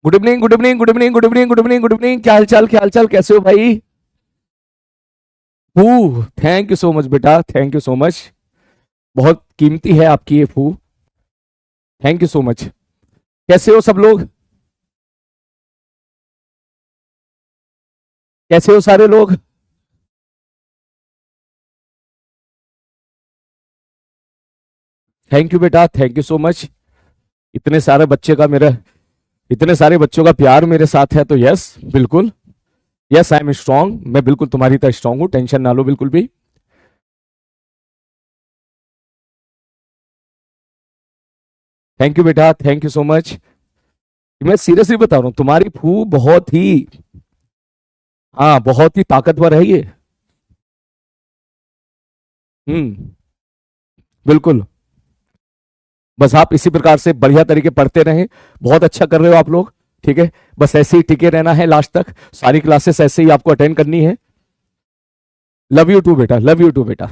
Good evening, good evening, good evening, good evening, good evening, good evening. क्या हाल चाल, क्या हाल चाल, कैसे हो भाई? फू, थैंक यू सो मच बेटा, थैंक यू सो मच। बहुत कीमती है आपकी ये फू। Thank you so much. कैसे हो सब लोग? कैसे हो सारे लोग? थैंक यू बेटा, थैंक यू सो मच। इतने सारे बच्चे का मेरा इतने सारे बच्चों का प्यार मेरे साथ है तो यस, बिल्कुल। Yes, I am strong. मैं बिल्कुल तुम्हारी तरह स्ट्रांग हूँ, टेंशन ना लो बिल्कुल भी। थैंक यू बेटा, थैंक यू सो मच। मैं सीरियसली बता रहा हूँ, तुम्हारी फू बहुत ही, हाँ, बहुत ही ताकतवर है ये। हम्म। बिल्कुल। बस आप इसी प्रकार से बढ़िया तरीके पढ़ते रहें। बहुत अच्छा कर रहे हो आप लोग। ठीक है। बस ऐसे ही टिके रहना है लास्ट तक। सारी क्लासेस ऐसे ही आपको अटेंड करनी है। लव यू टू बेटा, लव यू टू बेटा।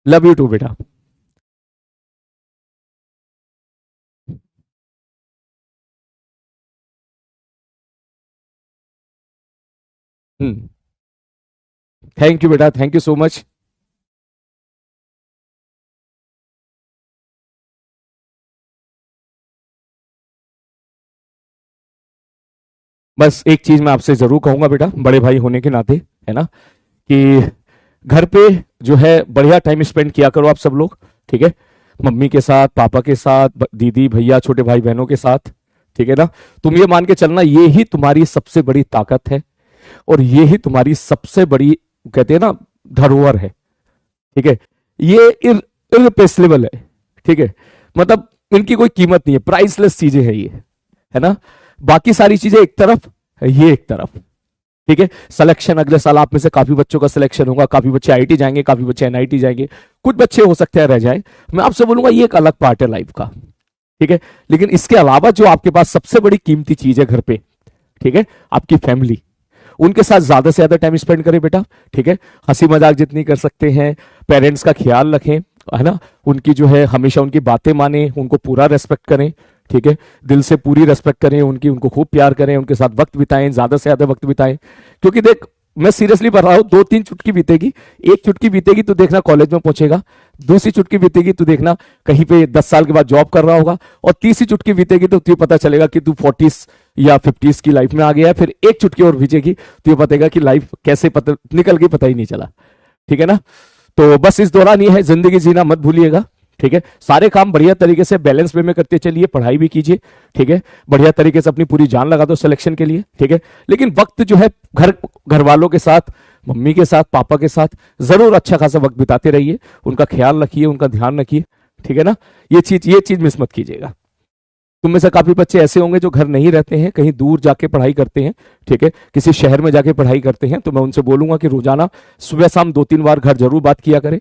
लव यू टू बेटा। हम्म। थैंक यू बेटा, थैंक यू सो मच। बस एक चीज मैं आपसे जरूर कहूंगा बेटा, बड़े भाई होने के नाते, है ना, कि घर पे जो है बढ़िया टाइम स्पेंड किया करो आप सब लोग। ठीक है। मम्मी के साथ, पापा के साथ, दीदी भैया छोटे भाई बहनों के साथ। ठीक है ना। तुम ये मान के चलना, ये ही तुम्हारी सबसे बड़ी ताकत है। और ये ही तुम्हारी सबसे बड़ी, कहते हैं ना, धरोहर है। ठीक है। ये इररिप्लेसेबल है। ठीक है। मतलब इनकी कोई कीमत नहीं है, प्राइसलेस चीजें हैं ये, है ना। बाकी सारी चीजें एक तरफ, ये एक तरफ। ठीक है। सिलेक्शन अगले साल आप में से काफी बच्चों का सिलेक्शन होगा, काफी बच्चे आईआईटी जाएंगे, काफी बच्चे एनआईटी जाएंगे। कुछ बच्चे हो सकते हैं रह जाए। मैं आपसे बोलूंगा ये एक अलग पार्ट है लाइफ का। ठीक है। लेकिन इसके अलावा जो आपके पास सबसे बड़ी कीमती चीज है घर पे, ठीक है, आपकी फैमिली। उनके साथ ज्यादा से ज्यादा टाइम स्पेंड करें बेटा। ठीक है। हंसी मजाक जितनी कर सकते हैं, पेरेंट्स का ख्याल रखें, है ना। उनकी जो है हमेशा उनकी बातें माने, उनको पूरा रेस्पेक्ट करें। ठीक है। दिल से पूरी रेस्पेक्ट करें उनकी, उनको खूब प्यार करें, उनके साथ वक्त बिताएं, ज्यादा से ज्यादा वक्त बिताएं। क्योंकि देख, मैं सीरियसली बता रहा हूं, दो तीन चुटकी बीतेगी। एक चुटकी बीतेगी तो देखना कॉलेज में पहुंचेगा। दूसरी चुटकी बीतेगी तो देखना कहीं पे 10 साल के बाद जॉब कर रहा होगा। और तीसरी चुटकी बीतेगी तो तुझे पता चलेगा कि तू 40s या 50s की लाइफ में आ गया है। फिर एक चुटकी और बीतेगी तो ये पतेगा कि लाइफ कैसे पता निकल गई, पता ही नहीं चला। ठीक है ना। तो बस इस दौरान ये है, जिंदगी जीना मत भूलिएगा। ठीक है। सारे काम बढ़िया तरीके से बैलेंस वे में करते चलिए, पढ़ाई भी कीजिए। ठीक है। बढ़िया तरीके से अपनी पूरी जान लगा दो सिलेक्शन के लिए। ठीक है। लेकिन वक्त जो है घर घर वालों के साथ, मम्मी के साथ, पापा के साथ जरूर अच्छा खासा वक्त बिताते रहिए। उनका ख्याल रखिए, उनका ध्यान रखिए। ठीक है ना। ये चीज मिस मत कीजिएगा। तुम में से काफी बच्चे ऐसे होंगे जो घर नहीं रहते हैं, कहीं दूर जाके पढ़ाई करते हैं। ठीक है। किसी शहर में जाके पढ़ाई करते हैं, तो मैं उनसे बोलूंगा कि रोजाना सुबह शाम 2-3 बार घर जरूर बात किया करें।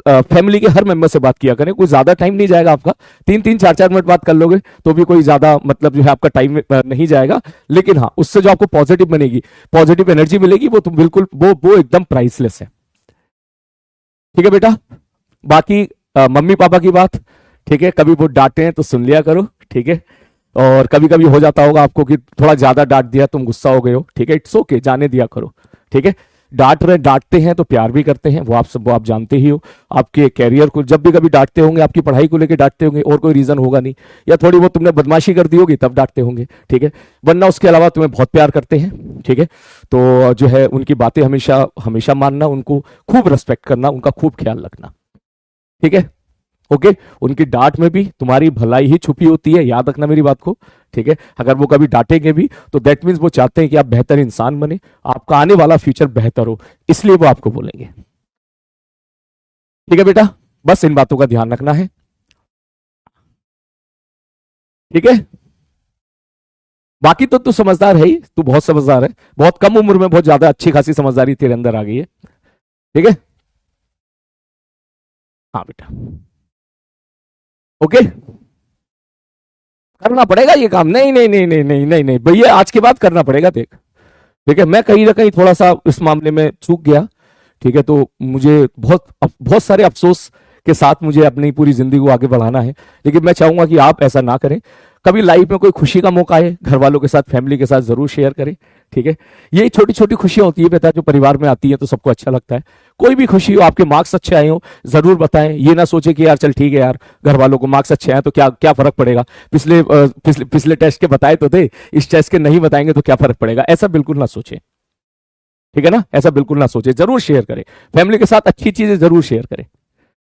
फैमिली के हर मेंबर से बात किया करें। कोई ज्यादा टाइम नहीं जाएगा आपका, 3-3, 4-4 मिनट बात कर लोगे तो भी कोई ज्यादा मतलब जो है आपका टाइम नहीं जाएगा। लेकिन हाँ, उससे जो आपको पॉजिटिव बनेगी, पॉजिटिव एनर्जी मिलेगी, वो तुम बिल्कुल वो एकदम प्राइसलेस है। ठीक है बेटा। बाकी मम्मी पापा की बात, ठीक है, कभी वो डांटे हैं तो सुन लिया करो। ठीक है। और कभी कभी हो जाता होगा आपको कि थोड़ा ज्यादा डांट दिया, तुम गुस्सा हो गए हो। ठीक है, इट्स ओके, जाने दिया करो। ठीक है। डांटते हैं तो प्यार भी करते हैं, वो आप जानते ही हो। आपके कैरियर को जब भी कभी डांटते होंगे, आपकी पढ़ाई को लेकर डांटते होंगे, और कोई रीजन होगा नहीं, या थोड़ी बहुत तुमने बदमाशी कर दी होगी तब डांटते होंगे। ठीक है। वरना उसके अलावा तुम्हें बहुत प्यार करते हैं। ठीक है। तो जो है उनकी बातें हमेशा हमेशा मानना, उनको खूब रेस्पेक्ट करना, उनका खूब ख्याल रखना। ठीक है। ओके। उनकी डांट में भी तुम्हारी भलाई ही छुपी होती है, याद रखना मेरी बात को। ठीक है। अगर वो कभी डांटेंगे भी तो दैट मीन्स वो चाहते हैं कि आप बेहतर इंसान बने, आपका आने वाला फ्यूचर बेहतर हो, इसलिए वो आपको बोलेंगे। ठीक है बेटा। बस इन बातों का ध्यान रखना है। ठीक है। बाकी तो तू समझदार है ही, तू बहुत समझदार है। बहुत कम उम्र में बहुत ज्यादा अच्छी खासी समझदारी तेरे अंदर आ गई है। ठीक है। हाँ बेटा। ओके। करना पड़ेगा ये काम, नहीं नहीं नहीं नहीं नहीं नहीं नहीं भैया, आज के बाद करना पड़ेगा देख। ठीक है। मैं कहीं ना कहीं थोड़ा सा इस मामले में चूक गया। ठीक है, तो मुझे बहुत सारे अफसोस के साथ मुझे अपनी पूरी जिंदगी को आगे बढ़ाना है। लेकिन मैं चाहूंगा कि आप ऐसा ना करें। कभी लाइफ में कोई खुशी का मौका आए, घर वालों के साथ, फैमिली के साथ जरूर शेयर करें। ठीक है, ये छोटी छोटी खुशियां होती है बेटा, जो परिवार में आती है तो सबको अच्छा लगता है। कोई भी खुशी हो, आपके मार्क्स अच्छे आए हो, जरूर बताएं। ये ना सोचे कि यार चल ठीक है यार, घर वालों को मार्क्स अच्छे आए तो क्या क्या फर्क पड़ेगा, पिछले टेस्ट के बताए तो थे, इस टेस्ट के नहीं बताएंगे तो क्या फर्क पड़ेगा, ऐसा बिल्कुल ना सोचे। ठीक है ना, ऐसा बिल्कुल ना सोचे, जरूर शेयर करें। फैमिली के साथ अच्छी चीजें जरूर शेयर करें,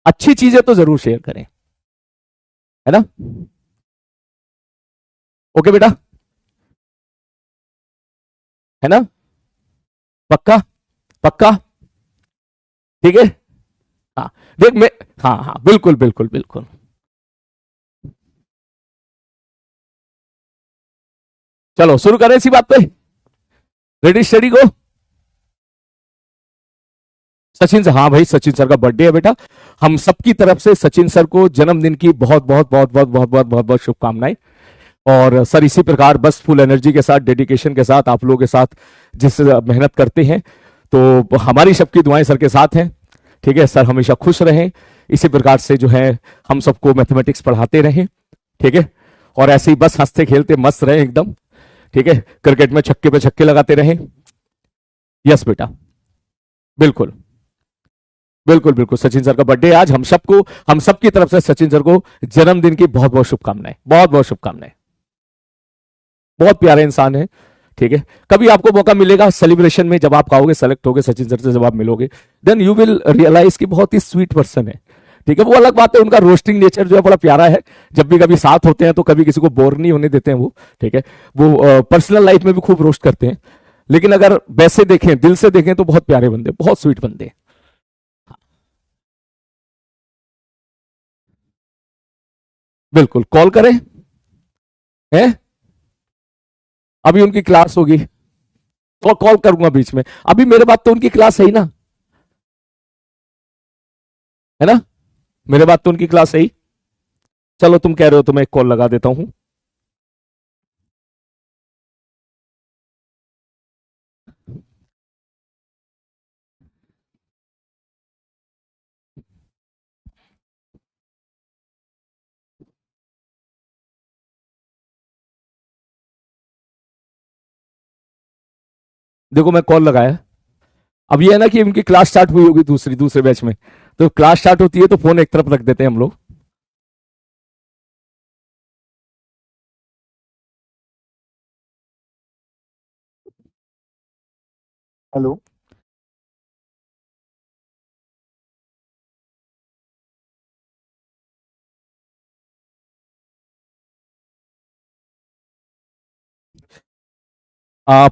अच्छी चीजें तो जरूर शेयर करें, है ना। ओके बेटा, है ना, पक्का, पक्का, ठीक है। हाँ, देख मैं, हाँ हाँ बिल्कुल बिल्कुल बिल्कुल। चलो शुरू करें इसी बात पे। रेडी स्टडी को। सचिन सर, हाँ भाई सचिन सर का बर्थडे है बेटा। हम सबकी तरफ से सचिन सर को जन्मदिन की बहुत बहुत बहुत बहुत बहुत बहुत बहुत बहुत शुभकामनाएं। और सर इसी प्रकार बस फुल एनर्जी के साथ, डेडिकेशन के साथ, आप लोगों के साथ जिस मेहनत करते हैं, तो हमारी सबकी दुआएं सर के साथ हैं। ठीक है, सर हमेशा खुश रहें, इसी प्रकार से जो है हम सबको मैथमेटिक्स पढ़ाते रहें। ठीक है, और ऐसे ही बस हंसते खेलते मस्त रहें एकदम। ठीक है, क्रिकेट में छक्के पे छक्के लगाते रहें। यस बेटा, बिल्कुल बिल्कुल बिल्कुल। सचिन सर का बर्थडे आज, हम सबकी तरफ से सचिन सर को जन्मदिन की बहुत बहुत शुभकामनाएं, बहुत बहुत शुभकामनाएं। बहुत प्यारे इंसान है। ठीक है, कभी आपको मौका मिलेगा सेलिब्रेशन में, जब आप आओगे, सेलेक्ट होगे सचिन सर से, जब आप मिलोगे, देन यू विल रियलाइज कि बहुत ही स्वीट पर्सन है। ठीक है, वो अलग बात है, उनका रोस्टिंग नेचर जो है बड़ा प्यारा है। जब भी कभी साथ होते हैं तो कभी किसी को बोर नहीं होने देते हैं वो। ठीक है, वो पर्सनल लाइफ में भी खूब रोस्ट करते हैं, लेकिन अगर वैसे देखें, दिल से देखें, तो बहुत प्यारे बंदे, बहुत स्वीट बंदे। बिल्कुल कॉल करें, हैं, अभी उनकी क्लास होगी तो कॉल करूंगा बीच में। अभी मेरे बात तो उनकी क्लास है ही ना, है ना, मेरे बात तो उनकी क्लास है ही। चलो तुम कह रहे हो तो मैं एक कॉल लगा देता हूं। देखो मैं कॉल लगाया। अब ये है ना कि उनकी क्लास स्टार्ट हुई होगी दूसरे बैच में, तो क्लास स्टार्ट होती है तो फोन एक तरफ रख देते हैं हम लोग। हेलो।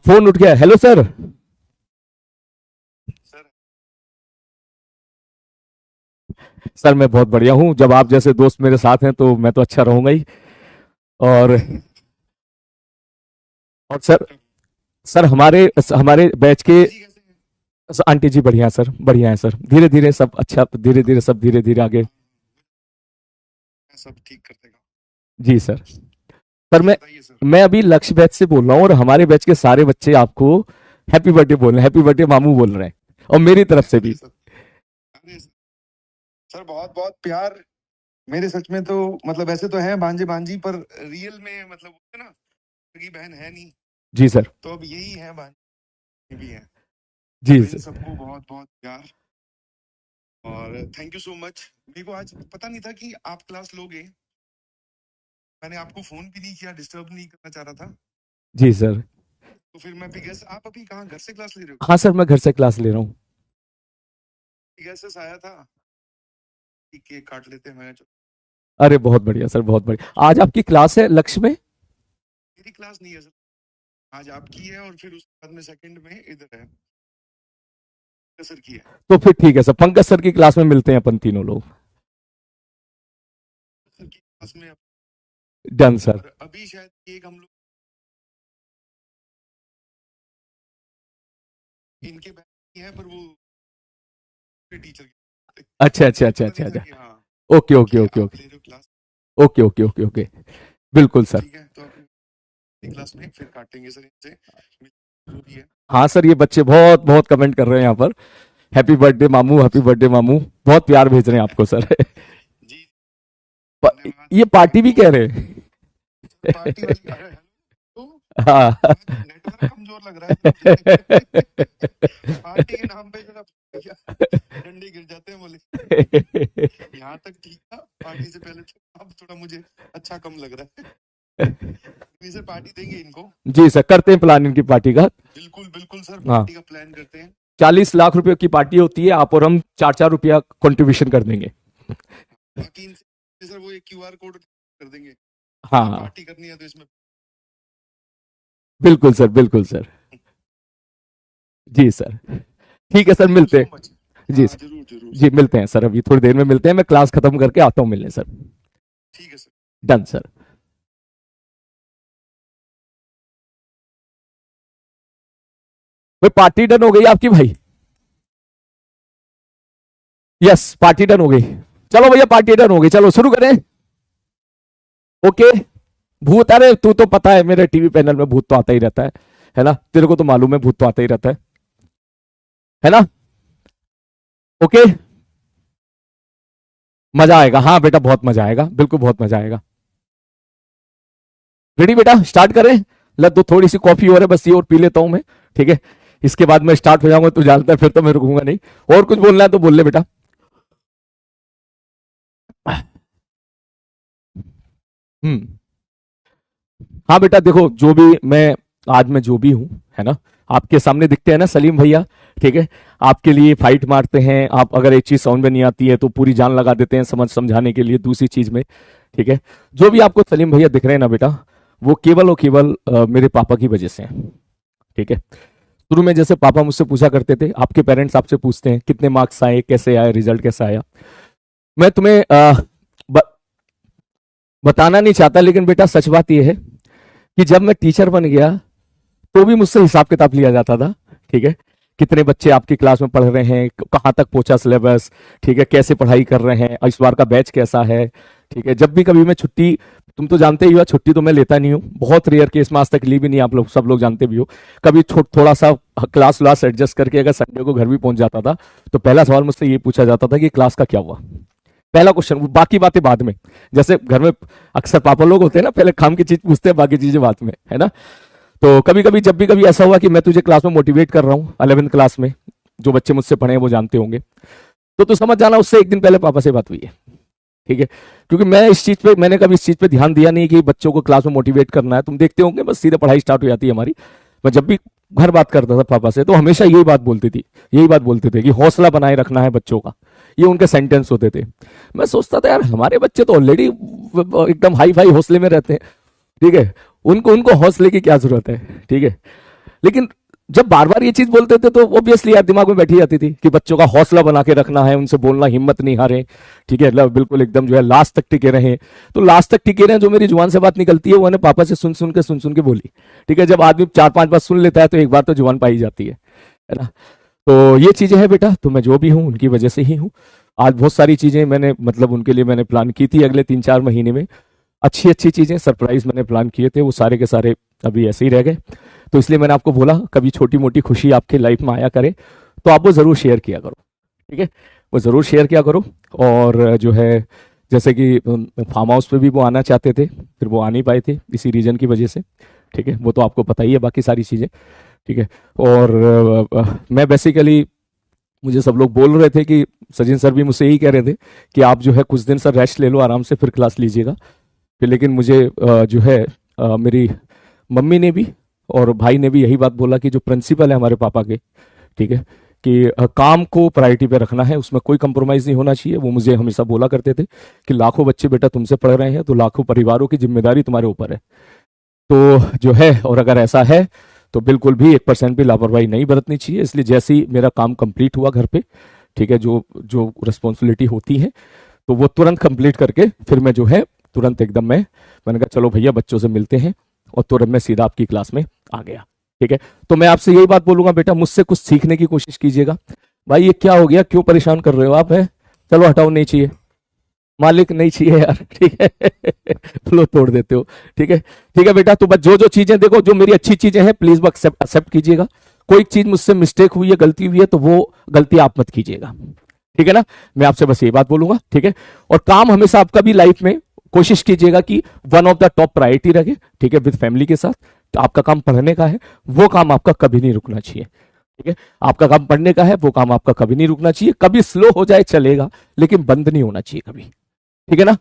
फोन उठ गया, हेलो सर। सर। सर मैं बहुत बढ़िया हूँ, जब आप जैसे दोस्त मेरे साथ हैं तो मैं तो अच्छा रहूंगा ही। और और सर, सर हमारे हमारे बैच के आंटी जी कैसे हैं? आंटी जी बढ़िया सर, बढ़िया है सर, धीरे धीरे सब अच्छा, धीरे धीरे सब, धीरे धीरे आगे। मैं सब ठीक कर देगा। जी सर। सर जी बताइए सर। मैं अभी लक्ष्य बैच से बोल रहा हूँ, और हमारे बैच के सारे बच्चे आपको हैप्पी बर्थडे बोल रहे हैं, हैप्पी बर्थडे मामू बोल रहे हैं, और मेरी तरफ से अरे भी। सर, अरे सर बहुत बहुत प्यार। मेरे सच में तो मतलब ऐसे तो है भांजे भांजी, पर रियल में मतलब वो है ना, की बहन है नहीं, जी सर। तो अब यही है, भांजी भी है। जी तो इन सर। सबको बहुत बहुत प्यार और थैंक यू सो मच। मेरे को आज पता नहीं था कि आप क्लास लोगे। मैंने आपको फोन भी नहीं किया, डिस्टर्ब नहीं करना चाह रहा था। जी सर। तो फिर मैं पिगस, आप अभी कहाँ घर से क्लास ले रहे हो? हाँ सर, मैं घर से क्लास ले रहा हूँ। पिगस आया था कि केक काट लेते हैं, मैं अरे बहुत बढ़िया सर, बहुत बढ़िया। आज आपकी क्लास है लक्ष्य में? मेरी क्लास नहीं है सर, आज आपकी है और फिर उसके बाद में सेकंड में इधर है, सर की है। तो फिर ठीक है सर, पंकज सर की क्लास में मिलते हैं अपन तीनों लोग। सर की क्लास में डन सर। और अभी शायद केक हम लोग इनके बैच की है, पर वो टीचर अच्छा अच्छा मुझे अच्छा पता अच्छा नहीं था अच्छा। कि हाँ ओके ओके कि ओके आप ओके। ले रहे हो class. Okay okay okay okay. बिल्कुल सर। ठीक है, तो अपनी क्लास में फिर काटेंगे सर इनसे, जो भी है। हाँ सर, ये बच्चे बहुत बहुत कमेंट कर रहे हैं यहाँ पर हैप्पी बर्थडे मामू, हैप्पी बर्थडे मामू। बहुत प्यार भेज रहे हैं आपको सर। जी धन्यवाद ये सर पार्टी भी आपको। कह रहे हैं। पार्टी वाली अरे हेलो हाँ। नेटवर्क कमजोर लग रहा है पार्टी के नाम पे जरा भैया डंडे गिर जाते हैं बोले। यहाँ तक ठीक था, पार्टी से पहले तो अब थोड़ा मुझे अच्छा कम लग रहा है। नहीं सर पार्टी देंगे इनको, जी सर, करते हैं प्लान इनकी पार्टी का। बिल्कुल बिल्कुल सर हाँ, पार्टी का प्लान करते हैं। 40 लाख रुपए की पार्टी होती है, आप और हम 4-4 रुपया कंट्रीब्यूशन कर देंगे। बाकी इनसे सर वो एक क्यूआर कोड कर देंगे, हाँ पार्टी करनी है तो इसमें। बिल्कुल सर, बिल्कुल सर। जी सर, ठीक है सर, थैंक यू मिलते सो हैं। मच। जी हाँ सर, जरूर जरूर जी मिलते हैं सर, अभी थोड़ी देर में मिलते हैं, मैं क्लास खत्म करके आता हूँ मिलने सर। ठीक है सर। Done sir. भाई पार्टी डन हो गई आपकी भाई? यस, पार्टी डन हो गई। चलो भैया पार्टी डन हो गई, चलो शुरू करें। ओके। भूत, अरे तू तो पता है मेरे टीवी पैनल में भूत तो आता ही रहता है ना, तेरे को तो मालूम है भूत तो आता ही रहता है ना। ओके, मजा आएगा, हाँ बेटा बहुत मजा आएगा, बिल्कुल बहुत मजा आएगा। रेडी बेटा, स्टार्ट करें? दो थोड़ी सी कॉफी और है बस, ये और पी लेता हूं मैं, ठीक है। इसके बाद मैं स्टार्ट हो जाऊंगा, तू जानता है फिर तो मैं रुकूंगा नहीं। और कुछ बोलना है तो बोल ले बेटा। हम्म। हाँ बेटा देखो, जो भी मैं आज मैं जो भी हूं, है ना, आपके सामने दिखते हैं ना सलीम भैया, ठीक है। आपके लिए फाइट मारते हैं, आप अगर एक चीज समझ में नहीं आती है तो पूरी जान लगा देते हैं समझाने के लिए दूसरी चीज में, ठीक है। जो भी आपको सलीम भैया दिख रहे हैं ना बेटा, वो केवल और केवल मेरे पापा की वजह से हैं, ठीक है। शुरू में जैसे पापा मुझसे पूछा करते थे, आपके पेरेंट्स आपसे पूछते हैं कितने मार्क्स आए, कैसे आए, रिजल्ट कैसा आया। मैं तुम्हें ब, बताना नहीं चाहता, लेकिन बेटा सच बात यह है कि जब मैं टीचर बन गया तो भी मुझसे हिसाब किताब लिया जाता था, ठीक है। कितने बच्चे आपकी क्लास में पढ़ रहे हैं, कहाँ तक पहुंचा सिलेबस, ठीक है, कैसे पढ़ाई कर रहे हैं, इस बार का बैच कैसा है, ठीक है। जब भी कभी मैं छुट्टी, तुम तो जानते ही हो छुट्टी तो मैं लेता नहीं हूँ, बहुत रेयर केस में, आज तक ली भी नहीं, आप लोग सब लोग जानते भी हो। कभी थोड़ा सा क्लास व्लास एडजस्ट करके अगर संडे को घर भी पहुंच जाता था तो पहला सवाल मुझसे ये पूछा जाता था कि क्लास का क्या हुआ। पहला क्वेश्चन, बाकी बातें बाद में। जैसे घर में अक्सर पापा लोग होते हैं ना, पहले काम की चीज पूछते हैं, बाकी चीजें बाद में, है ना। तो कभी कभी जब भी कभी ऐसा हुआ कि मैं तुझे क्लास में मोटिवेट कर रहा हूँ 11th क्लास में, जो बच्चे मुझसे पढ़े हैं वो जानते होंगे, तो तू समझ जाना उससे एक दिन पहले पापा से बात हुई है, ठीक है। क्योंकि मैंने कभी इस चीज पे ध्यान दिया नहीं कि बच्चों को क्लास में मोटिवेट करना है, तुम देखते होंगे बस सीधे पढ़ाई स्टार्ट हो जाती है हमारी। मैं जब भी घर बात करता था पापा से तो हमेशा यही बात बोलते थे कि हौसला बनाए रखना है बच्चों का, ये उनके सेंटेंस होते थे। मैं सोचता था यार हमारे बच्चे तो ऑलरेडी एकदम हाई फाई हौसले में रहते हैं, ठीक है, उनको उनको हौसले की क्या जरूरत है, ठीक है। लेकिन जब बार बार ये चीज बोलते थे तो ऑब्वियसली यार दिमाग में बैठी जाती थी कि बच्चों का हौसला बना के रखना है, उनसे बोलना, हिम्मत नहीं हारे, ठीक है, बिल्कुल एकदम जो है लास्ट तक टिके रहे। तो लास्ट तक टिके रहे, जो मेरी जुबान से बात निकलती है वो मैंने पापा से सुन के बोली, ठीक है। जब आदमी 4-5 बार सुन लेता है तो एक बार तो जुबान पाई जाती है ना। तो ये चीजें हैं बेटा, तो मैं जो भी हूँ उनकी वजह से ही हूँ। आज बहुत सारी चीजें मैंने मतलब उनके लिए मैंने प्लान की थी अगले 3-4 महीने में, अच्छी अच्छी चीजें सरप्राइज मैंने प्लान किए थे, वो सारे के सारे अभी ऐसे ही रह गए। तो इसलिए मैंने आपको बोला कभी छोटी मोटी खुशी आपके लाइफ में आया करे तो आप वो जरूर शेयर किया करो, ठीक है, वो जरूर शेयर किया करो। और जो है जैसे कि फार्म हाउस पे भी वो आना चाहते थे, फिर वो आ नहीं पाए थे इसी रीजन की वजह से, ठीक है, वो तो आपको पता ही है बाकी सारी चीजें, ठीक है। और मैं बेसिकली, मुझे सब लोग बोल रहे थे कि सचिन सर भी मुझसे यही कह रहे थे कि आप जो है कुछ दिन सर रेस्ट ले लो आराम से, फिर क्लास लीजिएगा। फिर लेकिन मुझे जो है मेरी मम्मी ने भी और भाई ने भी यही बात बोला कि जो प्रिंसिपल है हमारे पापा के, ठीक है, कि काम को प्रायोरिटी पे रखना है, उसमें कोई कंप्रोमाइज नहीं होना चाहिए। वो मुझे हमेशा बोला करते थे कि लाखों बच्चे बेटा तुमसे पढ़ रहे हैं तो लाखों परिवारों की जिम्मेदारी तुम्हारे ऊपर है। तो जो है, और अगर ऐसा है तो बिल्कुल भी 1% भी लापरवाही नहीं बरतनी चाहिए। इसलिए जैसे ही मेरा काम कंप्लीट हुआ घर पे, ठीक है, जो जो रिस्पॉन्सिबिलिटी होती है तो वो तुरंत कंप्लीट करके फिर मैं जो है तुरंत एकदम मैंने कहा चलो भैया बच्चों से मिलते हैं, और तुरंत मैं सीधा आपकी क्लास में आ गया, ठीक है। तो मैं आपसे यही बात बोलूंगा बेटा, मुझसे कुछ सीखने की कोशिश कीजिएगा। भाई ये क्या हो गया, क्यों परेशान कर रहे हो आप, है, चलो हटाओ, नहीं चाहिए मालिक, नहीं चाहिए यार, ठीक है। फ्लो तोड़ देते हो, ठीक है, ठीक है बेटा। तो बस जो जो चीजें देखो, जो मेरी अच्छी चीजें हैं प्लीज एक्सेप्ट कीजिएगा, कोई चीज मुझसे मिस्टेक हुई है, गलती हुई है, तो वो गलती आप मत कीजिएगा, ठीक है ना। मैं आपसे बस ये बात बोलूंगा, ठीक है। और काम हमेशा आपका भी लाइफ में कोशिश कीजिएगा कि one of the top priority रखे, ठीक है, विद फैमिली के साथ। तो आपका काम पढ़ने का है, वो काम आपका कभी नहीं रुकना चाहिए, ठीक है। आपका काम पढ़ने का है, वो काम आपका कभी नहीं रुकना चाहिए। कभी स्लो हो जाए चलेगा, लेकिन बंद नहीं होना चाहिए कभी, ठीक है ना।